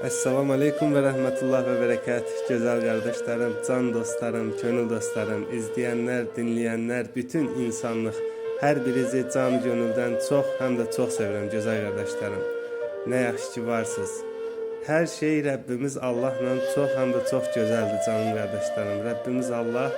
Esselamu Aleyküm ve Rahmetullah ve Berekat. Güzel kardeşlerim, can dostlarım, gönül dostlarım, izleyenler, dinleyenler, bütün insanlık. Her birinizi can gönülden çok hem de çok seviyorum güzel kardeşlerim. Ne yaxşı ki varsınız. Her şey Rabbimiz Allah'la çok hem de çok güzeldir canım kardeşlerim. Rabbimiz Allah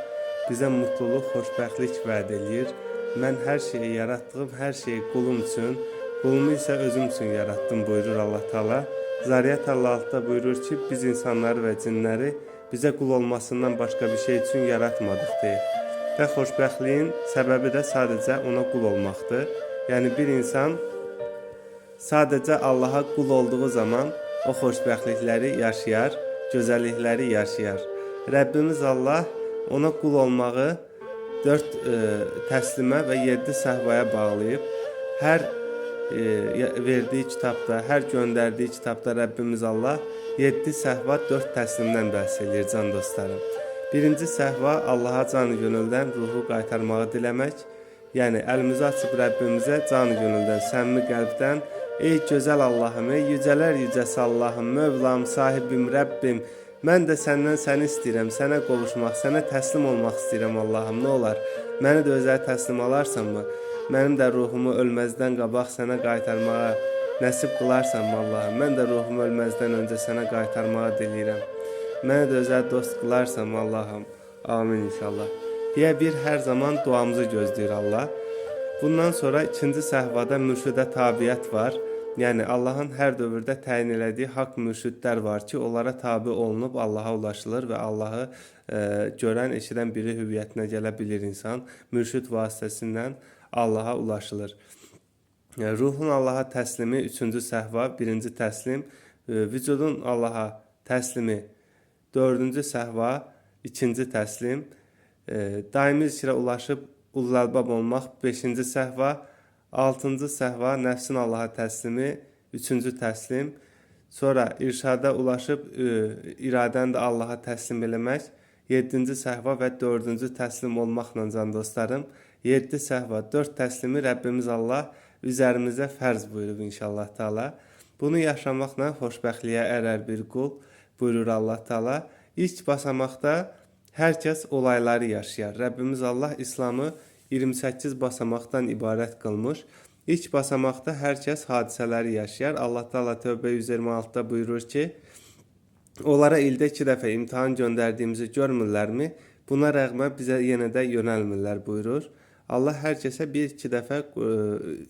bize mutluluk, xoşbəxtlik vəd eləyir. Mən hər şeyi yaratdığım, hər şeyi qulum üçün, qulumu isə özüm üçün yarattım buyurur Allah Teala. Zariyat 56'da buyurur ki, biz insanları ve cinləri bizə qul olmasından başqa bir şey üçün yaratmadıq deyir. Və xoşbəxtliyin səbəbi də sadəcə ona qul olmaqdır. Yəni bir insan sadəcə Allaha qul olduğu zaman o xoşbəxtlikləri yaşayar, gözəllikləri yaşayar. Rəbbimiz Allah ona qul olmağı 4 təslimə və 7 səhvaya bağlayıb. Hər verdiği kitapta, her gönderdiği kitapta Rabbimiz Allah 7 səhva 4 təslimdən bəhs edir can dostlarım. Birinci səhva Allaha canı gönüldən ruhu qaytarmağı diləmək. Yəni əlimizi açıb Rəbbimizə canı gönüldən, səmimi qəlbdən ey gözəl Allahım, ey yücələr yücəsi Allahım, Mövlam, sahibim, Rəbbim, mən də səndən səni istəyirəm, sənə qovuşmaq, sənə təslim olmaq istəyirəm Allahım, nə olar? Məni də özə təslim alarsanmı? Mənim də ruhumu ölməzdən qabaq sənə qaytarmağa nəsib qılarsanmı Allahım? Mən də ruhumu ölməzdən öncə sənə qaytarmağa diləyirəm. Məni də özə dost qılarsanmı Allahım? Amin inşallah. Deyə bir hər zaman duamızı gözləyir Allah. Bundan sonra ikinci səhvada mürşidə tabiət var. Yəni Allahın hər dövrdə təyin elədiyi haqq mürşidlər var ki, onlara tabi olunub Allaha ulaşılır və Allahı görən, eşidən biri hüviyyətinə gələ bilir insan. Mürşid vasitəsindən Allaha ulaşılır. Ruhun Allaha təslimi 3-cü səhva, 1-ci təslim, vücudun Allaha təslimi 4-cü səhva, 2-ci təslim, daimi zikrə ulaşıb ullalbab olmaq 5-ci səhva, 6-cı səhva, nəfsin Allaha təslimi 3-cü təslim, sonra irşada ulaşıb iradəni də Allaha təslim eləmək 7-ci səhva və 4-cü təslim olmaqla can dostlarım. 7 səhva, 4 təslimi Rəbbimiz Allah üzərimizə fərz buyurub inşallah Teala. Bunu yaşamaqla xoşbəxtliyə ərər bir qul buyurur Allah Teala. İlk basamaqda hər kəs olayları yaşayar. Rəbbimiz Allah İslamı 28 basamaqdan ibarət qılmış. İlk basamaqda hər kəs hadisələri yaşayar. Allah Teala Tövbə 126'da buyurur ki, onlara ildə 2 dəfə imtahan göndərdiyimizi görmürlərmi? Buna rəğmən bizə yenə də yönəlmirlər buyurur. Allah hər kəsə 1-2 dəfə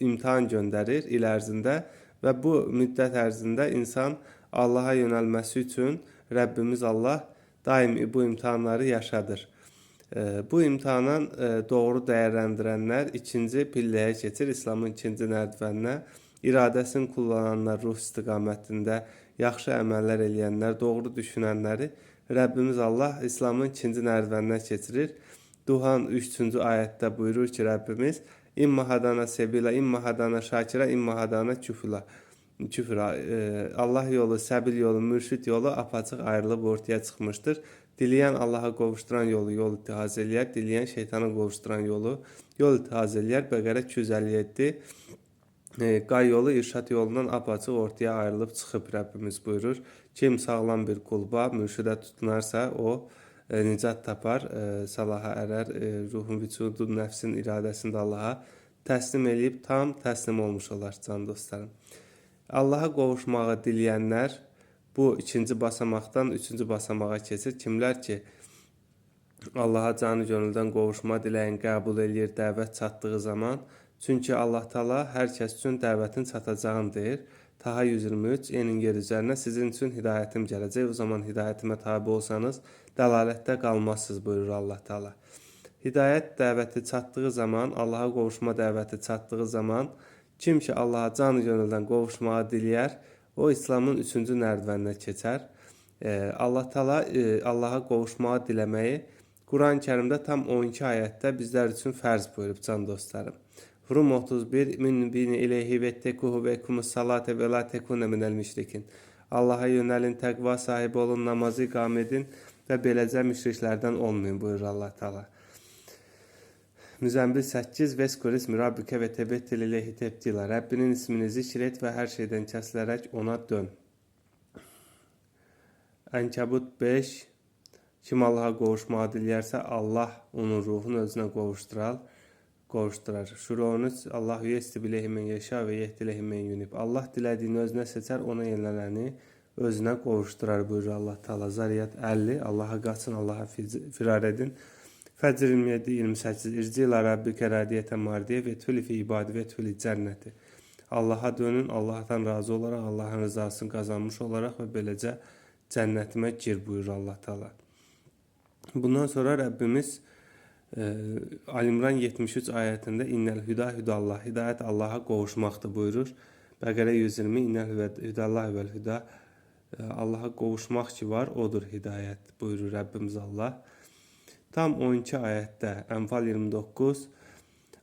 imtahan göndərir il ərzində və bu müddət ərzində insan Allaha yönəlməsi üçün Rəbbimiz Allah daimi bu imtahanları yaşadır. Bu imtahanan doğru dəyərləndirənlər ikinci pilləyə keçir, İslamın ikinci nərdivəninə. İradəsini kullananlar, ruh istiqamətində yaxşı əməllər eləyənlər, doğru düşünənləri Rəbbimiz Allah İslamın ikinci nərdivəninə keçirir. Duhan 3-cü ayətdə buyurur ki, Rəbbimiz İmma hadana sebila, imma hadana şakira, imma hadana küfra. Allah yolu, səbil yolu, mürşid yolu apaçıq ayrılıb ortaya çıxmışdır. Diləyən Allaha qovuşduran yol ittihaz eləyər, diləyən şeytana qovuşduran yol ittihaz eləyər. Bəqərə 257 qay yolu irşad yolundan apaçıq ortaya ayrılıb çıxıb Rəbbimiz buyurur. Kim sağlam bir qulba, mürşidə tutunarsa o nicat tapar, salaha ərər, ruhun, vücudun, nəfsin iradəsində Allaha təslim eləyib tam təslim olmuş olar can dostlarım. Allaha qovuşmağı diləyənlər bu ikinci basamaqdan 3-cü basamağa keçir. Kimlər ki Allaha canı gönüldən qovuşma diləyin qəbul eləyir dəvət çatdığı zaman. Çünki Allah Teala hər kəs üçün dəvətin çatacağını deyir. Taha 123, enin yer üzərinə sizin üçün hidayətim gələcək. O zaman hidayətimə tabi olsanız dəlalətdə qalmazsınız buyurur Allah Teala. Hidayət dəvəti çatdığı zaman, Allaha qovuşma dəvəti çatdığı zaman kim ki Allaha canı gönüldən qovuşmağı diləyər, o İslamın 3-cü nərdivəninə keçər. Allah Teala Allaha qovuşmağı diləməyi Quran-Kərimdə tam 12 ayətdə bizlər üçün fərz buyurub can dostlarım. Rum 31 min bini ileyhi ve tekuhu ve kumus salate ve la tekune minel müşrikin. Allaha yönəlin, təqva sahibi olun, namazı iqam edin və beləcə müşriklərdən olmayın buyurur Allah Teala. Müzəmmil 8 Veskor ismi Rabbike ve tebettil ileyhi tebtila. Rəbbinin ismini zikr et və hər şeydən kəsilərək ona dön. Ənkəbut 5. Kim Allaha qovuşmağı diləyərsə, Allah onun ruhunu özünə qovuşdurar. Şura 13. Allah yesti bilehi men yeşâ ve yehdilehi men yunib. Allah dilədiyini özünə seçər, ona yenilənəni özünə qovuşdurar buyurur Allah Teala. Zariyat 50. Allaha qaçın, Allaha firar edin. Fəcr 27-28. İrci ilə Rabbikə radiyyətə mardiyə və tüli fi ibadi və tüli cənnəti. Allaha dönün, Allahdan razı olaraq, Allahın rızasını qazanmış olaraq və beləcə cənnətimə gir buyurur Allah Teala. Bundan sonra Rəbbimiz Al-İmran 73 ayətində İnnəl hüda hüdallah, hidayət Allaha qovuşmaqdır buyurur. Bəqərə 120 İnnəl hüdallah vəl hüda, Allaha qovuşmaq ki var, odur hidayət buyurur Rəbbimiz Allah. Tam 12 ayətdə Ənfal 29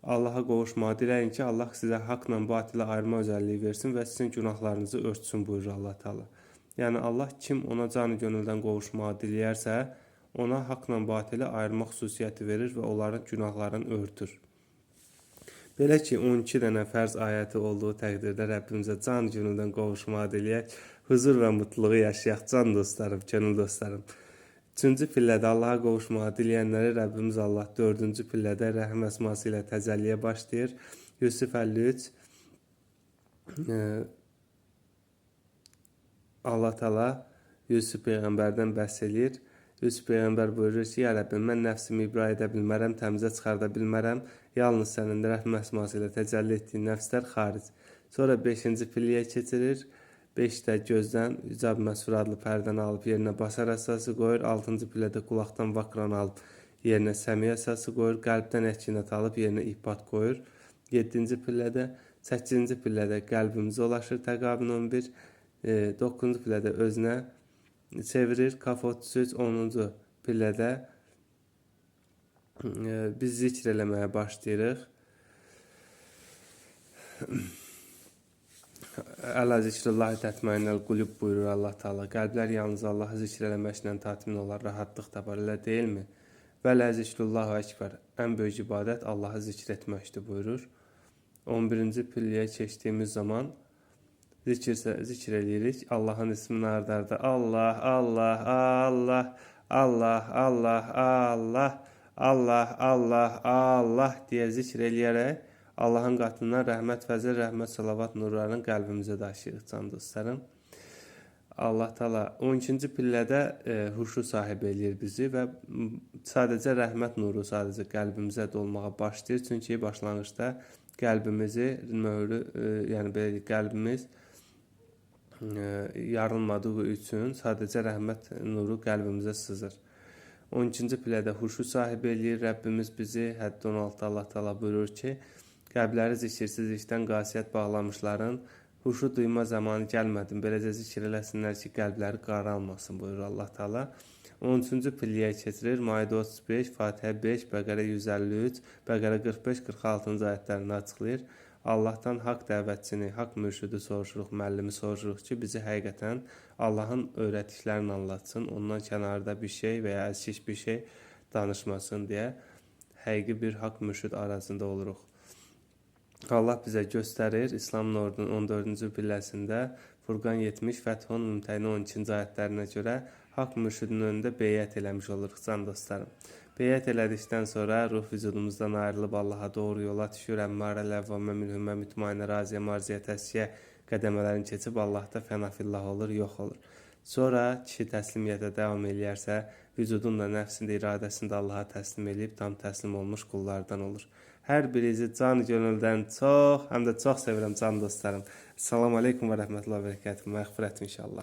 Allaha qovuşmağı diləyin ki, Allah sizə haqla batilə ayırma özəlliyi versin və sizin günahlarınızı örtsün buyurur Allah Teala. Yəni Allah kim ona canı gönüldən qovuşmağı diləyərsə, ona haqla batilə ayırma xüsusiyyəti verir və onların günahlarını örtür. Belə ki, 12 dənə fərz ayəti olduğu təqdirdə Rəbbimizə can gönüldən qovuşmağı diləyək, huzur və mutluluğu yaşayaq can dostlarım, könül dostlarım. 3-cü pillədə Allaha qovuşmağı diləyənləri Rəbbimiz Allah 4-cü pillədə rəhm əsması ilə təcəlliyə başlayır. Yusuf 53 Allah Teala Yusuf Peyğəmbərdən bəhs edir. Yusuf Peyğəmbər buyurur ki, ya Rəbbim, mən nəfsimi ibra edə bilmərəm, təmizə çıxarda bilmərəm. Yalnız sənin rəhm əsması ilə təcəlli etdiyin nəfslər xaric. Sonra 5-ci pilləyə keçirir. 5-də gözdən icab məsfur adlı pərdəni alıb yerinə basar əsası qoyur. 6-cı pillədə qulaqdan vakranı alıb yerinə səmiyə əsası qoyur. Qəlbdən əkinət alıb yerinə ihbat qoyur. 7-ci pillədə, 8-ci pillədə qəlbimizə ulaşır. Təqabin 11. 9-cu pillədə özünə çevirir. Kaf 33. 10-cu pillədə biz zikr eləməyə başlayırıq. Əla zikrullahi tətməinnəl qulub buyurur Allah Teala. Qəlblər yalnız Allahı zikr eləməklə tatmin olar, rahatlıq tapar, elə deyilmi? Və lə zikrullahu əkbər. Ən böyük ibadət Allahı zikr etməkdir buyurur. 11-ci pilləyə keçdiyimiz zaman zikr eləyirik. Allahın ismini ardarda Allah, Allah, Allah, Allah, Allah, Allah, Allah, Allah, Allah deyə zikr eləyərək Allahın qatından rəhmət, fəzil, rəhmət, salavat nurlarının qəlbimizə daşıyırıq can dostlarım. Allah Teala 12-ci pillədə huşu sahibi eləyir bizi və sadəcə rəhmət nuru sadəcə qəlbimizə dolmağa başlayır. Çünki başlanğıcda qəlbimizi yəni belə qəlbimiz yarılmadığı üçün sadəcə rəhmət nuru qəlbimizə sızır. 12-ci pillədə huşu sahibi eləyir Rəbbimiz bizi. Hədd 16 Allah Teala buyurur ki, qəlbləri zikirsizlikdən qasiyyət bağlamışların huşu duyma zamanı gəlmədim. Beləcə zikr eləsinlər ki, qəlbləri qaralmasın buyurur Allah Teala. 13-cü pilləyə keçirir. Maidə 35, Fatihə 5, Bəqərə 153, Bəqərə 45-46-cı ayətlərini açıqlayır. Allahdan haqq dəvətçini, haqq mürşidi soruşuruq, müəllimi soruşuruq ki, bizi həqiqətən Allahın öyrətdiklərini anlatsın. Ondan kənarda bir şey və ya əskiş bir şey danışmasın deyə həqiqi bir haqq mürşid arasında oluruq. Allah bizə göstərir. İslamın ordunun 14-cü pilləsində Furqan 70, Fəthun Mümtəhinin 12-ci ayətlərinə görə haqq mürşidin önündə beyyət eləmiş oluruq can dostlarım. Beyyət elədikdən sonra ruh vücudumuzdan ayrılıb Allaha doğru yola düşür. Əmmarə ləvvəmə mülhümmə mütmainə raziyə marziyə təskiyə qədəmələrini keçib Allahda fənafillah olur, yox olur. Sonra kişi təslimiyyətə davam eləyərsə, vücudunla, nəfsində, iradəsində Allaha təslim eləyib tam təslim olmuş qullardan olur. Hər birinizi can gönüldən çox, həm də çox sevirəm can dostlarım. Assalamu aleykum və rəhmətullah və bərəkətuhu. Məğfirət inşallah.